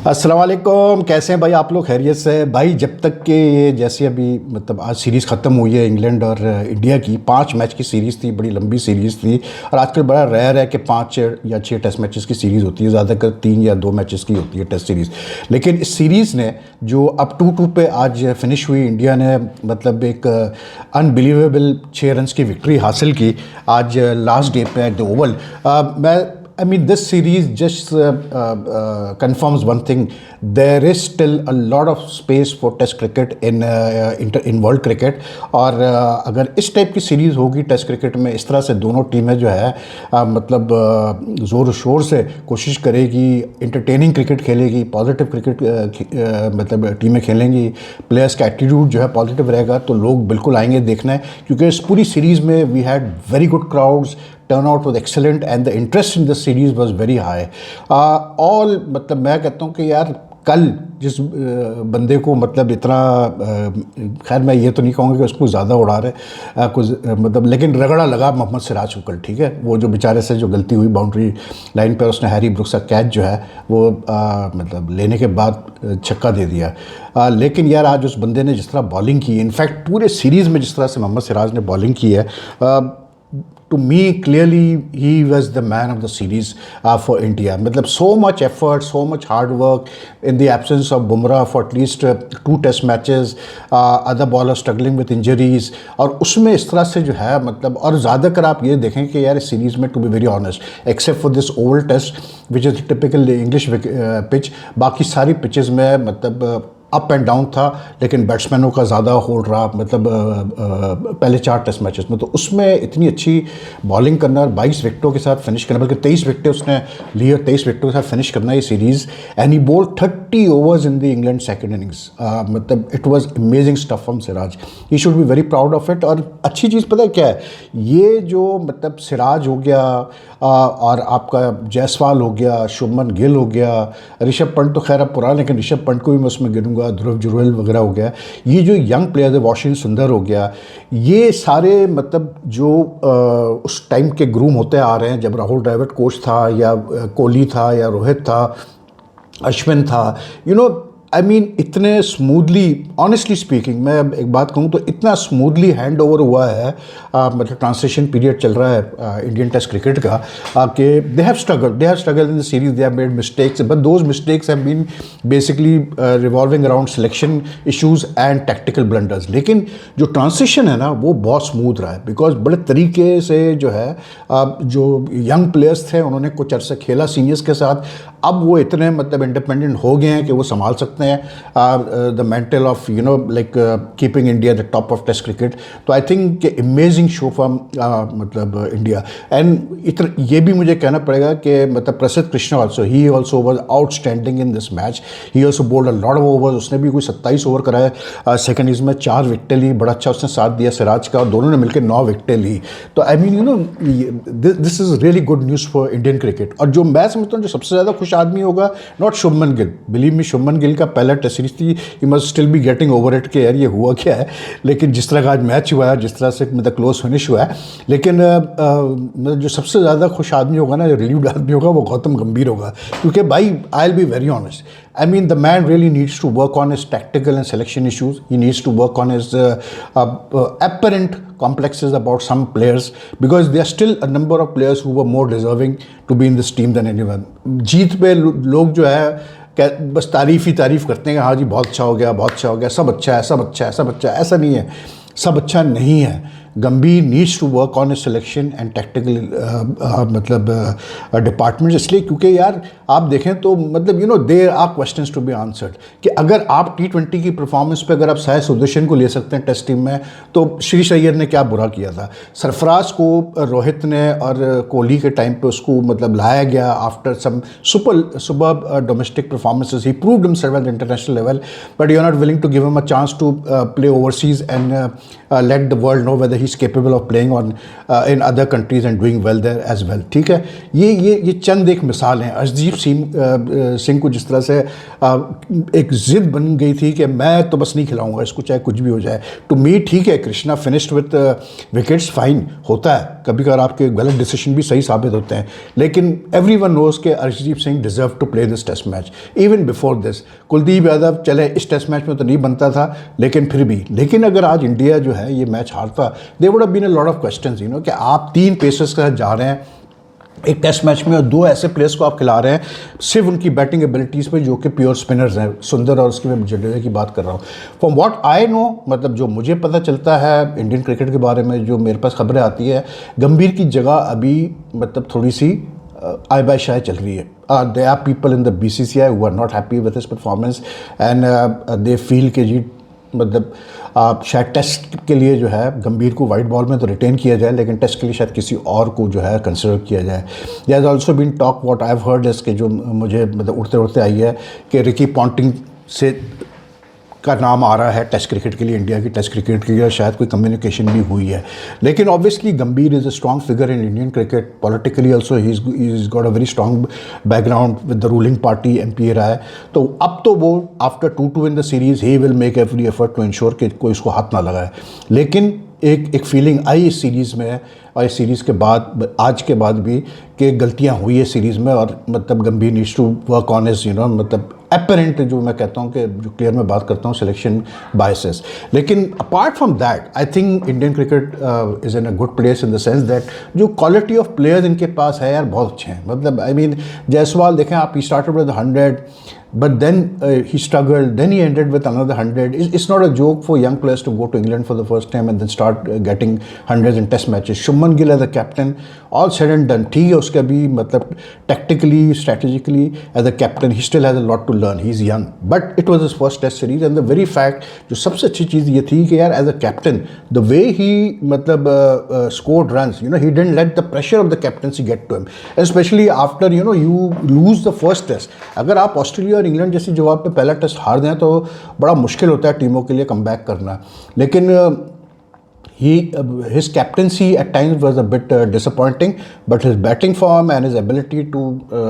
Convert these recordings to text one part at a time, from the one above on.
अस्सलाम वालेकुम, कैसे हैं भाई आप लोग? खैरियत से भाई? जब तक कि ये जैसे अभी मतलब आज सीरीज़ ख़त्म हुई है इंग्लैंड और इंडिया की, 5 मैच की सीरीज़ थी, बड़ी लंबी सीरीज़ थी। और आजकल बड़ा रेयर है कि 5 या 6 टेस्ट मैचेस की सीरीज़ होती है, ज़्यादातर 3 या 2 मैचेस की होती है टेस्ट सीरीज़। लेकिन इस सीरीज़ ने जो अब 2-2 पे आज फिनिश हुई, इंडिया ने मतलब एक अनबिलीवेबल 6 रन्स की विक्ट्री हासिल की आज लास्ट डे पे at the Oval. I mean, this series just confirms one thing. There is still a lot of space for Test cricket in world cricket. और अगर इस टाइप की सीरीज़ होगी टेस्ट क्रिकेट में, इस तरह से दोनों टीमें जो है मतलब ज़ोर शोर से कोशिश करेगी, इंटरटेनिंग क्रिकेट खेलेगी, पॉजिटिव क्रिकेट मतलब टीमें खेलेंगी, प्लेयर्स का एटीट्यूड जो है पॉजिटिव रहेगा, तो लोग बिल्कुल आएंगे देखना है। क्योंकि इस पूरी सीरीज़ में we had very good crowds, turnout was excellent and the interest in this series was very high. All मतलब मैं कहता हूँ कि यार कल जिस बंदे को मतलब इतना खैर मैं ये तो नहीं कहूँगा कि उसको ज़्यादा उड़ा रहे कुछ मतलब, लेकिन रगड़ा लगा मोहम्मद सिराज को कल, ठीक है। वो जो बेचारे से जो गलती हुई बाउंड्री लाइन पर, उसने हैरी ब्रुक्स का कैच जो है वो मतलब लेने के बाद छक्का दे दिया। लेकिन यार आज उस बंदे ने जिस तरह बॉलिंग की, इनफैक्ट पूरे सीरीज़ में जिस तरह से मोहम्मद सिराज ने बॉलिंग की है, to me clearly he was the man of the series for India. मतलब so much effort, so much hard work in the absence of Bumrah for at least 2 test matches, other bowlers struggling with injuries, और उसमें इस तरह से जो है मतलब, और ज़्यादातर आप ये देखें कि यार इस सीरीज़ में, to be very honest, except for this Oval test which is typical English pitch, बाकी सारी पिचेज़ में मतलब अप एंड डाउन था, लेकिन बैट्समैनों का ज़्यादा होल्ड रहा मतलब पहले 4 टेस्ट मैचेस में। तो उसमें इतनी अच्छी बॉलिंग करना और 22 विकेटों के साथ फिनिश करना, बल्कि 23 विकेटें उसने ली और 23 विकेटों के साथ फिनिश करना ये series. And he bowled 30 overs in the England second innings. मतलब it was amazing stuff from Siraj, he should be very proud of it. और अच्छी चीज़ पता है क्या है, ये जो मतलब सिराज हो गया और आपका जायसवाल हो गया, शुभमन गिल हो गया, ऋषभ पंत तो खैर अब पुराना, लेकिन ऋषभ पंत को भी मैं उसमें गिनूंगा, ध्रुव जुरैल वगैरह हो गया, ये जो यंग प्लेयर्स है, वाशिंगटन सुंदर हो गया, ये सारे मतलब जो उस टाइम के ग्रूम होते आ रहे हैं, जब राहुल द्रविड़ कोच था या कोहली था या रोहित था, अश्विन था, यू नो आई मीन इतने स्मूथली, ऑनेस्टली स्पीकिंग मैं एक बात कहूँ तो इतना स्मूथली हैंड ओवर हुआ है, मतलब ट्रांसलेशन पीरियड चल रहा है इंडियन टेस्ट क्रिकेट का, कि they have struggled in the series, they have made mistakes, but those mistakes have been basically revolving around selection issues and tactical blunders. लेकिन जो ट्रांसिशन है ना वो बहुत स्मूथ रहा है, बिकॉज बड़े तरीके से जो है जो यंग प्लेयर्स थे उन्होंने कुछ अर्से खेला सीनियर्स के साथ, अब वो इतने मतलब इंडिपेंडेंट हो गए हैं कि वो संभाल सकते हैं the mental of you know like keeping India the top of test cricket. तो I think amazing show from मतलब इंडिया। एंड ये भी मुझे कहना पड़ेगा कि मतलब Prasidh Krishna he also was outstanding in this match, he also bowled a lot of overs, उसने भी कोई 27 ओवर कराए सेकेंड इनिंग्स में, 4 विकेटें ली, बड़ा अच्छा उसने साथ दिया सिराज का, और दोनों ने मिलकर 9 विकेटें ली। तो I mean you know this is really good news for Indian cricket. और जो मैं समझता हूँ जो सबसे ज़्यादा खुश आदमी होगा, not Shubman Gill, believe me, Shubman Gill का पहला टेस्ट सीरीज थी, he must still be getting over it कि यार ये हुआ क्या है, लेकिन जिस तरह का आज मैच हुआ है, जिस तरह से मतलब क्लोज फिनिश हुआ है, लेकिन जो सबसे ज़्यादा खुश आदमी होगा ना, जो रिलीव्ड आदमी होगा, वो गौतम गंभीर होगा। क्योंकि भाई I will be very honest, I mean, the man really needs to work on his tactical and selection issues. He needs to work on his apparent complexes about some players, because there are still a number of players who were more deserving to be in this team than anyone. जीत पे लोग जो है बस तारीफ़ ही तारीफ़ करते हैं कि हाँ जी बहुत अच्छा हो गया, बहुत अच्छा हो गया, सब अच्छा है, सब अच्छा है, सब अच्छा है। ऐसा नहीं है, सब अच्छा नहीं है। Gambhir needs to work on a selection and tactical मतलब डिपार्टमेंट्स, इसलिए क्योंकि यार आप देखें तो मतलब you know there are questions to be answered, कि अगर आप T20 की परफॉर्मेंस पे अगर आप साय सुदर्शन को ले सकते हैं टेस्ट टीम में, तो श्री अय्यर ने क्या बुरा किया था? सरफराज को रोहित ने और कोहली के टाइम पे उसको मतलब लाया गया after some super domestic performances, he proved himself at international level, but you are not willing to give him a chance to play overseas and let the world know whether he's capable of playing in other countries and doing well there as well। ठीक है, ये चंद एक मिसाल हैं। अजीज सिंह को जिस तरह से एक ज़िद बन गई थी कि मैं तो बस नहीं खिलाऊंगा इसको चाहे कुछ भी हो जाए। टू मी ठीक है, Krishna finished with wickets, fine होता है, कभी कभार आपके गलत डिसीजन भी सही साबित होते हैं, लेकिन एवरीवन नोज के Arshdeep Singh deserve to play this test match even before this. Kuldeep Yadav चले इस टेस्ट मैच में तो नहीं बनता था, लेकिन फिर भी, लेकिन अगर आज इंडिया जो है ये मैच हारता, they would have been a lot of questions, you know, कि आप 3 पेसर्स के साथ जा रहे हैं एक टेस्ट मैच में और 2 ऐसे प्लेयर्स को आप खिला रहे हैं सिर्फ उनकी बैटिंग एबिलिटीज़ पे जो कि प्योर स्पिनर्स हैं, सुंदर और उसकी मैं जडेजा की बात कर रहा हूँ। फ्रॉम व्हाट आई नो, मतलब जो मुझे पता चलता है इंडियन क्रिकेट के बारे में, जो मेरे पास खबरें आती है, गंभीर की जगह अभी मतलब थोड़ी सी आय बाय शाय चल रही है। There are people in the BCCI who are not happy with his performance and they feel के जी मतलब शायद टेस्ट के लिए जो है गंभीर को वाइट बॉल में तो रिटेन किया जाए, लेकिन टेस्ट के लिए शायद किसी और को जो है कंसिडर किया जाए। There has also been talk, what I have heard, इसके जो मुझे मतलब उड़ते उड़ते आई है कि रिकी पॉन्टिंग से का नाम आ रहा है टेस्ट क्रिकेट के लिए, इंडिया की टेस्ट क्रिकेट के लिए, और शायद कोई कम्युनिकेशन भी हुई है। लेकिन obviously Gambhir is a strong figure in Indian cricket, politically also he is got a very strong background with the ruling party MP रहा है। तो अब तो वो after 2-2 in the series he will make every effort to ensure कि कोई उसको हाथ ना लगाए। लेकिन एक फीलिंग आई इस सीरीज़ में और इस सीरीज़ के बाद, आज के बाद भी, कि गलतियां हुई है सीरीज़ में और मतलब Gambhir needs to work on his, you know, मतलब एपरेंट, जो मैं कहता हूं कि जो क्लियर मैं बात करता हूं, सिलेक्शन बायसेस। लेकिन apart from that I think Indian cricket is in a good place in the sense that जो क्वालिटी ऑफ प्लेयर्स इनके पास है यार बहुत अच्छे हैं। मतलब आई मीन जायसवाल देखें आप, he started with 100 but then he struggled, then he ended with another 100. It's not a joke for young players to go to England for the first time and then start getting hundreds in test matches. Shubman Gill as a captain, all said and done, ठीक है, उसका भी मतलब tactically, strategically as a captain he still has a lot to learn. He's young, but it was his first test series and the very fact, जो सबसे अच्छी चीज़ ये थी कि यार as a captain, the way he मतलब scored runs, you know, he didn't let the pressure of the captaincy get to him, especially after, you know, you lose the first test. अगर आप ऑस्ट्रेलिया इंग्लैंड जैसी जगह पे पहला test हार दें तो बड़ा मुश्किल होता है टीमों के लिए कमबैक करना। लेकिन his captaincy at times was a bit disappointing, but his batting form and his ability to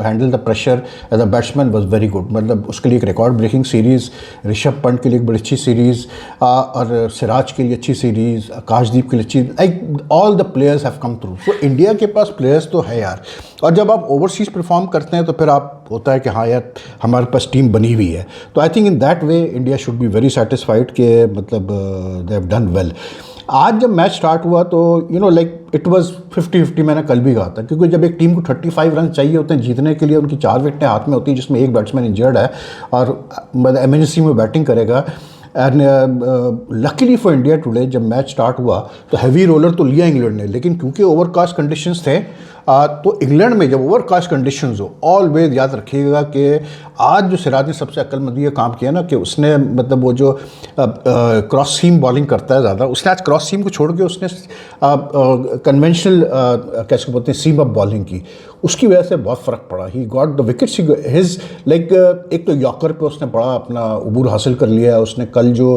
handle the pressure as a batsman was very good. मतलब उसके लिए एक record breaking series, Rishabh Pant के लिए एक बड़ी अच्छी सीरीज़, और सिराज के लिए अच्छी सीरीज़, आकाशदीप के लिए अच्छी, like all the players have come through. So India के पास प्लेयर्स तो है यार, और जब आप ओवरसीज़ परफॉर्म करते हैं तो फिर आप होता है कि हाँ यार हमारे पास टीम बनी हुई है। तो I think in that way India should be very satisfied कि मतलब दे हैव डन वेल। आज जब मैच स्टार्ट हुआ तो you know like it was 50-50, मैंने कल भी कहा था, क्योंकि जब एक टीम को 35 रन चाहिए होते हैं जीतने के लिए, उनकी 4 विकेटें हाथ में होती हैं जिसमें एक बैट्समैन इंजर्ड है और मतलब एमएनसी में बैटिंग करेगा। And luckily for India today जब मैच स्टार्ट हुआ तो हैवी रोलर तो लिया इंग्लैंड ने, लेकिन क्योंकि ओवरकास्ट कंडीशंस थे तो इंग्लैंड में जब ओवरकास्ट कंडीशंस हो, ऑलवेज याद रखिएगा कि आज जो सिराज ने सबसे अक्लमंदी का काम किया ना कि उसने मतलब वो जो क्रॉस सीम बॉलिंग करता है ज़्यादा, उसने आज क्रॉस सीम को छोड़ के उसने कन्वेंशनल कैसे बोलते हैं सीम अप बॉलिंग की, उसकी वजह से बहुत फ़र्क पड़ा। He got the wickets, his like एक तो यॉर्कर पे उसने बड़ा अपना अबूर हासिल कर लिया है। उसने कल जो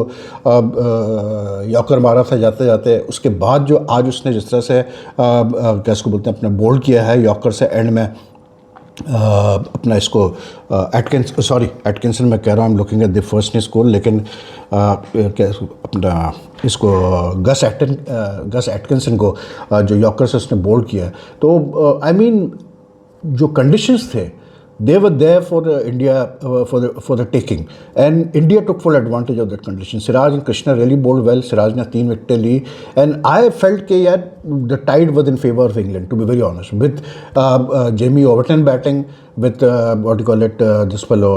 यॉर्कर मारा था जाते जाते, उसके बाद जो आज उसने जिस तरह से कैसे बोलते हैं अपने बोल्ड किया है यॉर्कर से एंड में अपना इसको एटकिंसन मैं कह रहा हूँ, looking at the first score, लेकिन क्या अपना इसको गस एटकिंसन को जो यॉर्कर से उसने बोल्ड किया है, तो आई मीन जो कंडीशंस थे they were there for India for the taking, and India took full advantage of that condition. Siraj and Krishna really bowled well. Siraj ने 3 विकेटें ली, and I felt कि यार the tide was in favor of England, to be very honest, with Jamie Overton batting, with what you call it this fellow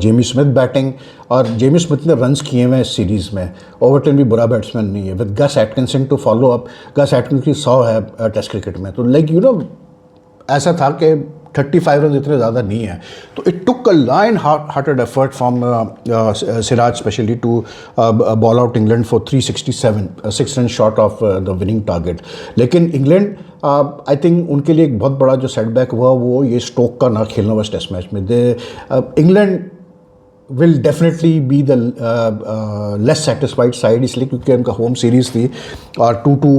Jamie Smith batting, और Jamie Smith ने runs किए हुए इस series में। Overton भी बुरा बैट्समैन नहीं है, with Gus Atkinson to follow up. Gus Atkinson की 100 है टेस्ट क्रिकेट में, तो लाइक यू नो ऐसा था कि 35 रन इतने ज़्यादा नहीं है, तो it took a lion hearted effort from Siraj especially to bowl out England for 367, 6 run short of the winning target. लेकिन इंग्लैंड आई थिंक उनके लिए एक बहुत बड़ा जो सेटबैक हुआ वो ये स्टोक का ना खेलना हुआ टेस्ट मैच में। England will definitely be the less satisfied side, इसलिए क्योंकि उनका होम सीरीज़ थी और 2-2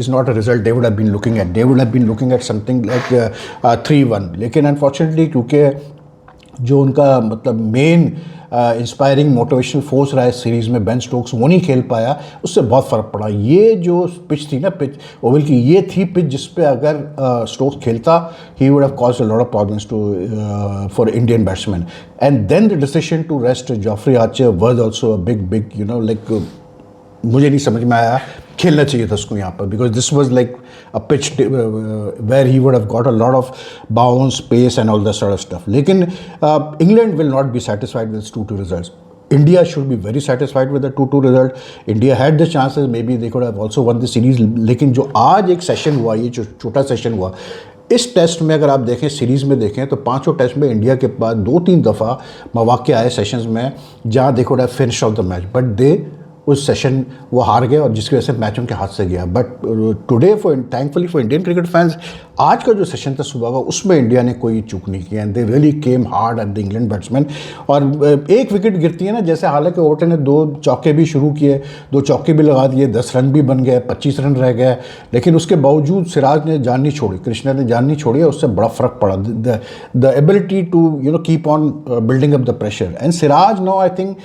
is not a result they would have been looking at. They would have been looking at something like 3-1, लेकिन unfortunately क्योंकि जो उनका मतलब मेन इंस्पायरिंग मोटिवेशनल फोर्स रहा है सीरीज़ में, बेन स्टोक्स, वो नहीं खेल पाया, उससे बहुत फ़र्क पड़ा। ये जो पिच थी ना, पिच ओवल की, ये थी पिच जिस पे अगर स्टोक्स खेलता, he would have caused a lot of problems to for Indian batsman. And then the decision to rest Jofra Archer was also a big you know like, मुझे नहीं समझ में आया, खेलना चाहिए था उसको यहाँ पर, because this was like a pitch where he would have got a lot of bounce, space and all that sort of stuff. लेकिन England will not be satisfied with 2-2 results. India should be very satisfied with the 2-2 result. India had the chances, maybe they could have also won the series. लेकिन जो आज एक session हुआ, ये जो छोटा session हुआ, इस टेस्ट में अगर आप देखें, सीरीज़ में देखें, तो पांचों टेस्ट में इंडिया के पास 2-3 दफ़ा मौके आए सेशंस में जहाँ they could have finished of the match, but they उस सेशन वो हार गए, और जिसकी वजह से मैच उनके हाथ से गया। But today for thankfully for Indian cricket fans, आज का जो सेशन था सुबह का, उसमें इंडिया ने कोई चूक नहीं किया, and they really came hard at the England batsman. और एक विकेट गिरती है ना, जैसे हालांकि ओवरटन ने 2 चौके भी शुरू किए, 2 चौके भी लगा दिए, 10 रन भी बन गए, 25 रन रह गए, लेकिन उसके बावजूद सिराज ने जान नहीं छोड़ी, कृष्णा ने जान नहीं छोड़ी, और उससे बड़ा फ़र्क पड़ा। The ability to keep on building up the pressure, and Siraj no, I think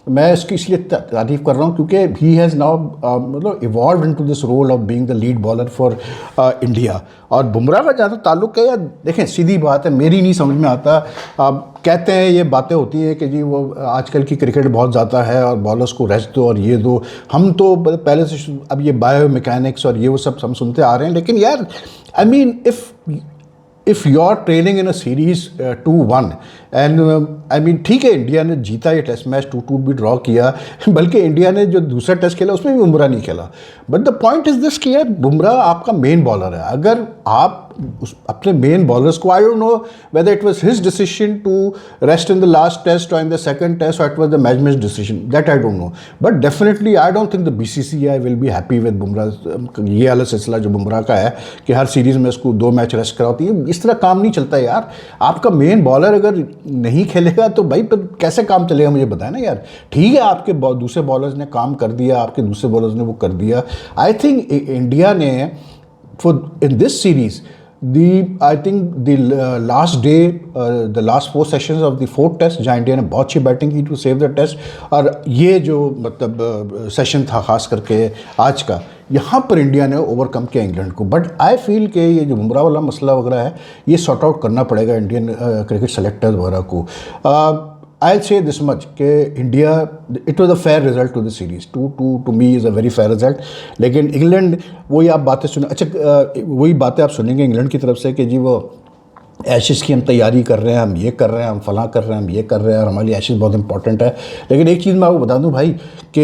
मैं इसकी इसलिए तारीफ़ कर रहा हूँ क्योंकि ही हैज़ नाउ मतलब evolve into this role of being the lead bowler for India. और बुमराह का जहाँ तक ताल्लुक है, यार देखें, सीधी बात है, मेरी नहीं समझ में आता। कहते हैं ये बातें होती हैं कि जी वो आजकल की क्रिकेट बहुत ज़्यादा है और बॉलर्स को रेस्ट दो और ये दो, हम तो पहले से अब ये बायो मैकेनिक्स और ये वो सब हम सुनते आ रहे हैं। लेकिन यार I mean if you are trailing in a series 2-1 and I mean ठीक है, इंडिया ने जीता ये टेस्ट मैच, 2-2 भी ड्रॉ किया, बल्कि इंडिया ने जो दूसरा टेस्ट खेला उसमें भी बुमराह नहीं खेला। But the point is this कि यार बुमराह आपका मेन बॉलर है। अगर आप अपने मेन बॉलर्स को, I don't know whether it was his decision to rest in the last test और इन द सेकंड टेस्ट, और it was the management decision, that I don't know, but definitely I don't think the BCCI will be happy with Bumrah. ये वाला सिलसिला जो बुमराह का है कि हर series में उसको 2 मैच रेस्ट कराती है, इस तरह काम नहीं चलता यार। आपका मेन बॉलर अगर नहीं खेलेगा तो भाई फिर कैसे काम चलेगा, मुझे बताया ना यार। ठीक है, आपके दूसरे बॉलर्स ने काम कर दिया, आपके दूसरे बॉलर्स ने वो कर दिया। आई थिंक इंडिया ने for in this series I think the last day, the last 4 sessions of the 4th test, जहाँ इंडिया ने बहुत अच्छी बैटिंग की टू सेव द टेस्ट, और ये जो मतलब सेशन था खास करके आज का, यहाँ पर इंडिया ने ओवरकम किया इंग्लैंड को। बट आई फील कि ये जो बुमराह वाला मसला वगैरह है, ये सॉर्ट आउट करना पड़ेगा इंडियन क्रिकेट सेलेक्टर्स वगैरह को। I'll say this much कि India, it was a fair result to the series, 2-2 to me is a very fair result. लेकिन इंग्लैंड, वही आप बातें सुने, अच्छा वही बातें आप सुनेंगे इंग्लैंड की तरफ से कि जी वो एशेज़ की हम तैयारी कर रहे हैं, हम ये कर रहे हैं, हम फलां कर रहे हैं, हम ये कर रहे हैं, और हमारे लिए एशेज़ बहुत इंपॉर्टेंट है। लेकिन एक चीज़ मैं आपको बता दूं भाई कि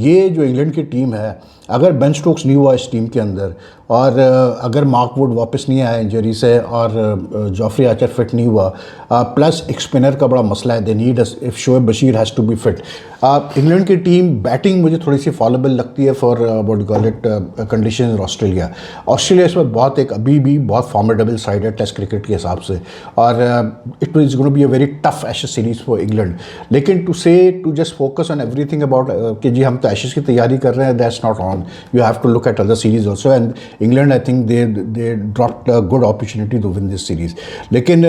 ये जो इंग्लैंड की टीम है, अगर बेन स्टोक्स नहीं हुआ इस टीम के अंदर, और अगर मार्क वुड वापस नहीं आया इंजरी से, और जॉफ्री आर्चर फिट नहीं हुआ, प्लस एक स्पिनर का बड़ा मसला है, they need if Shoaib Bashir has to be fit. England की टीम बैटिंग मुझे थोड़ी सी फॉलोबल लगती है for what you call it condition. Australia इस वक्त बहुत एक अभी भी बहुत फॉर्मेडेबल साइड है टेस्ट क्रिकेट के हिसाब से, और it is going to be a very tough Ashes series for England. लेकिन to just focus on everything about कि जी हम तो एशेज की तैयारी कर रहे हैं, that's not on. You have to look at other series also, and England, I think they dropped a good opportunity to win this series. लेकिन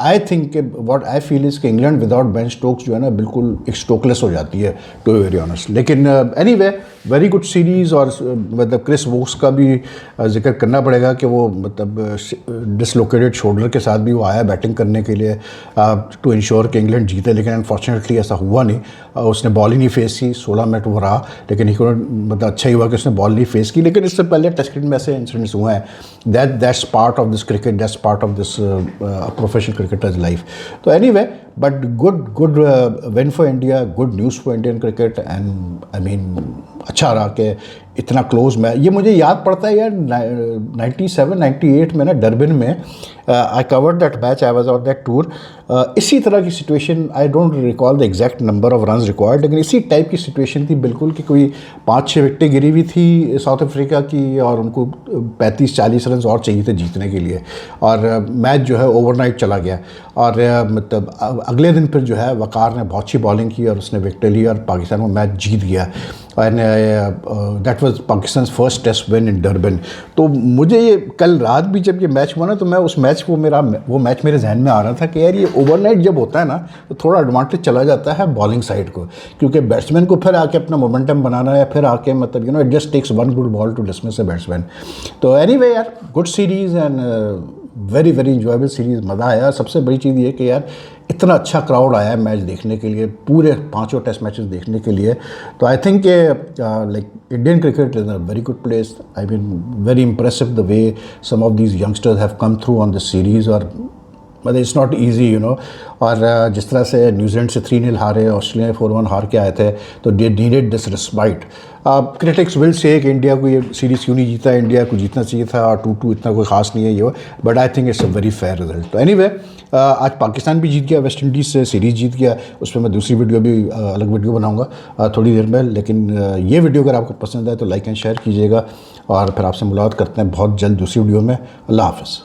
I think what I feel is कि England without Ben Stokes जो है ना बिल्कुल एक स्टोकलेस हो जाती है, टू बी वेरी ऑनेस्ट। लेकिन एनीवे वेरी गुड सीरीज़, और मतलब क्रिस वोक्स का भी जिक्र करना पड़ेगा कि वो मतलब डिसलोकेटेड शोल्डर के साथ भी वो आया बैटिंग करने के लिए टू इंश्योर कि इंग्लैंड जीते, लेकिन अनफॉर्चुनेटली ऐसा हुआ नहीं। उसने बॉल ही नहीं फेस की, 16 मिनट वो रहा, लेकिन मतलब अच्छा ही हुआ कि उसने बॉल नहीं फेस की। लेकिन इससे पहले टेस्ट क्रिकेट में ऐसे इंसिडेंट्स हुए हैं, that's part of this cricket, that's part of this professional cricketers life. तो anyway, but good win for India, good news for Indian cricket, and I mean अच्छा रहा कि इतना क्लोज मैच। ये मुझे याद पड़ता है यार 97-98 में ना डरबिन में I covered that match, I was on that tour. इसी तरह की situation, I don't recall the exact number of runs required, लेकिन इसी टाइप की सिचुएशन थी बिल्कुल कि कोई 5-6 विकेटें गिरी हुई थी साउथ अफ्रीका की, और उनको 35-40 रन और चाहिए थे जीतने के लिए, और मैच जो है ओवरनाइट चला गया। और मतलब अगले दिन फिर जो है वकार ने बहुत अच्छी बॉलिंग की और उसने विकेट ली और पाकिस्तान को मैच जीत गया। And that was Pakistan first test win in Durban. तो मुझे ये कल रात भी जब ये मैच हुआ ना, तो मैं उस मैच वो मैच मेरे जहन में आ रहा था कि यार ये ओवरनाइट जब होता है ना तो थोड़ा एडवांटेज चला जाता है बॉलिंग साइड को, क्योंकि बैट्समैन को फिर आके अपना मोमेंटम बनाना है, फिर आके मतलब it just takes one good ball to dismiss a batsman. तो एनीवे यार, good series and very very enjoyable series, मज़ा आया। सबसे बड़ी चीज़ ये कि यार इतना अच्छा क्राउड आया है मैच देखने के लिए, पूरे 5 टेस्ट मैचेस देखने के लिए। तो I think like Indian cricket is a very good place. I mean very impressive the way some of these youngsters have come through on this series, और मतलब इट्स नॉट ईजी और जिस तरह से न्यूजीलैंड से 3-0 हारे, ऑस्ट्रेलिया 4-1 हार के आए थे, तो they needed this respite. Critics will say कि इंडिया को ये सीरीज़ क्यों नहीं जीता, इंडिया को जीतना चाहिए था, 2-2 इतना कोई ख़ास नहीं है ये, but I think it's a very fair result. तो एनीवे आज पाकिस्तान भी जीत गया, वेस्ट इंडीज़ से सीरीज़ जीत गया। उस पर मैं दूसरी वीडियो भी अलग वीडियो बनाऊंगा थोड़ी देर में। लेकिन ये वीडियो अगर आपको पसंद आए तो लाइक एंड शेयर कीजिएगा, और फिर आपसे मुलाकात करते हैं बहुत जल्द दूसरी वीडियो में। अल्लाह हाफ़िज़।